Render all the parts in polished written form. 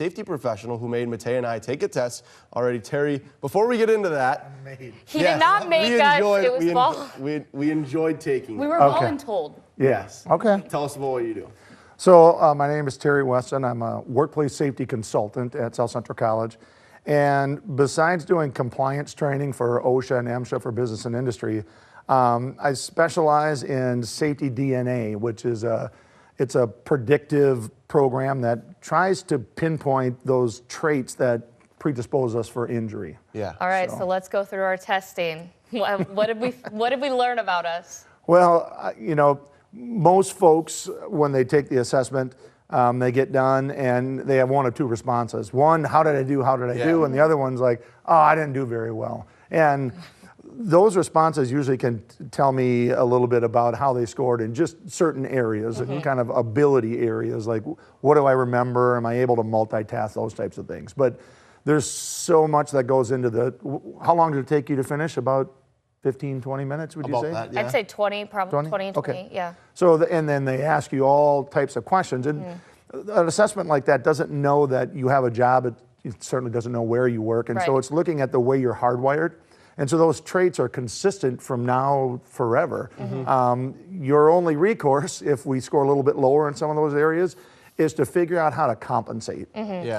safety professional who made Mattea and I take a test already. Terry, before we get into that, He did not make us. It was we enjoyed taking we it. were voluntold. Yes. Okay. Tell us about what you do. So my name is Terry Weston. I'm a workplace safety consultant at South Central College. And besides doing compliance training for OSHA and MSHA for business and industry, I specialize in safety DNA, which is it's a predictive program that tries to pinpoint those traits that predispose us for injury. Yeah. All right, so let's go through our testing. What did we learn about us? Well, you know, most folks, when they take the assessment, they get done and they have one of two responses. One, how did I do? How did I do? And the other one's like, oh, I didn't do very well. And those responses usually can tell me a little bit about how they scored in just certain areas, kind of ability areas, like what do I remember? Am I able to multitask? Those types of things. But there's so much that goes into how long did it take you to finish? About 15, 20 minutes, would you say? That, yeah. I'd say 20, probably 20, Okay. yeah. So, and then they ask you all types of questions. And an assessment like that doesn't know that you have a job. It certainly doesn't know where you work. And so it's looking at the way you're hardwired. And so those traits are consistent from now forever. Your only recourse, if we score a little bit lower in some of those areas, is to figure out how to compensate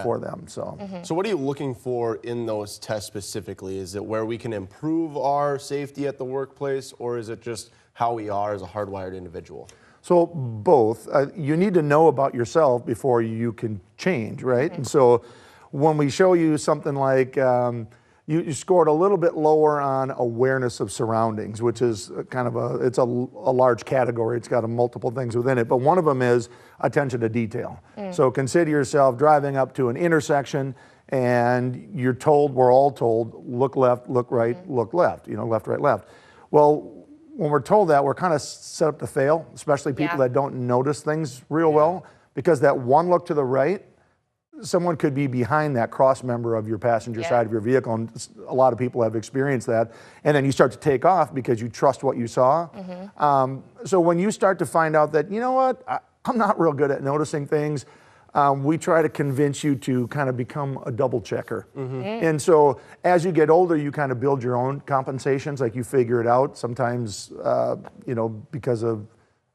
for them. So, So what are you looking for in those tests specifically? Is it where we can improve our safety at the workplace, or is it just how we are as a hardwired individual? So both. You need to know about yourself before you can change, right? And so when we show you something like you scored a little bit lower on awareness of surroundings, which is kind of it's a large category. It's got multiple things within it, but one of them is attention to detail. So consider yourself driving up to an intersection and you're told, we're all told, look left, look right, look left, you know, left, right, left. Well, when we're told that, we're kind of set up to fail, especially people that don't notice things real well, because that one look to the right, someone could be behind that cross member of your passenger side of your vehicle, and a lot of people have experienced that. And then you start to take off because you trust what you saw. So when you start to find out that, you know what, I'm not real good at noticing things, we try to convince you to kind of become a double checker. And so as you get older, you kind of build your own compensations, like you figure it out. Sometimes, you know, because of,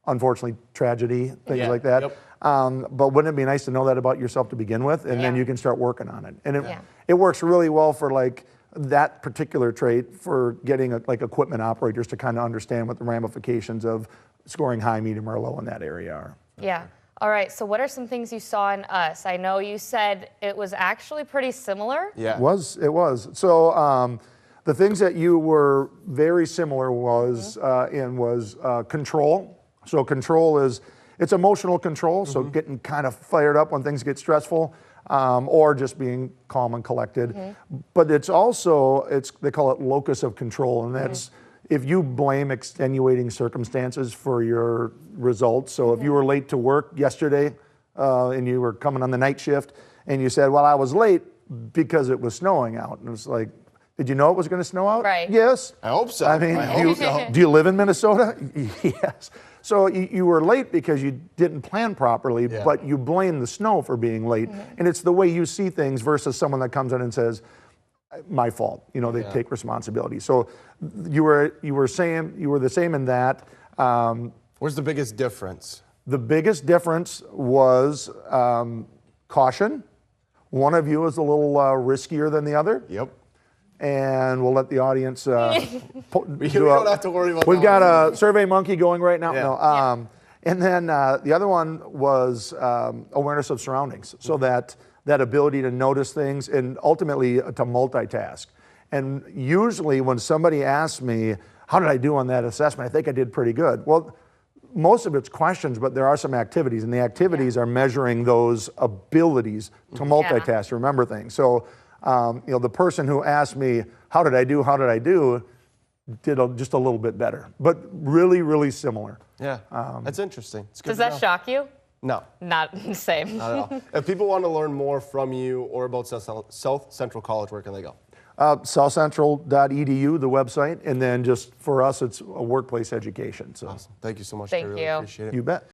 unfortunately, tragedy, things like that. But wouldn't it be nice to know that about yourself to begin with? And then you can start working on it. And it works really well for like that particular trait for getting like equipment operators to kind of understand what the ramifications of scoring high, medium, or low in that area are. Yeah. All right, so what are some things you saw in us? I know you said it was actually pretty similar. Yeah. It was. So the things that you were very similar was control. So control is, it's emotional control, so getting kind of fired up when things get stressful, or just being calm and collected. But it's also, they call it locus of control, and that's if you blame extenuating circumstances for your results. So if you were late to work yesterday and you were coming on the night shift and you said, well, I was late because it was snowing out. And it's like, did you know it was going to snow out? Right. Yes. I hope so. I mean, do you live in Minnesota? Yes. So you were late because you didn't plan properly, but you blame the snow for being late. And it's the way you see things versus someone that comes in and says, my fault. You know, they take responsibility. So you were the same in that. Where's the biggest difference? The biggest difference was caution. One of you is a little riskier than the other. Yep. And we'll let the audience We don't have to worry about that. We've got a Survey Monkey going right now. No, and then the other one was awareness of surroundings. So that ability to notice things and ultimately to multitask. And usually when somebody asks me, how did I do on that assessment? I think I did pretty good. Well, most of it's questions, but there are some activities, and the activities are measuring those abilities to multitask, to remember things. So, you know, the person who asked me, how did I do, did just a little bit better, but really, really similar. Yeah, that's interesting. It's good Does that shock you? No. Not the same. Not at all. If people want to learn more from you or about South Central College, where can they go? southcentral.edu, the website, and then just for us, it's a workplace education. So. Awesome. Thank you so much. Thank I really you. appreciate it. You bet.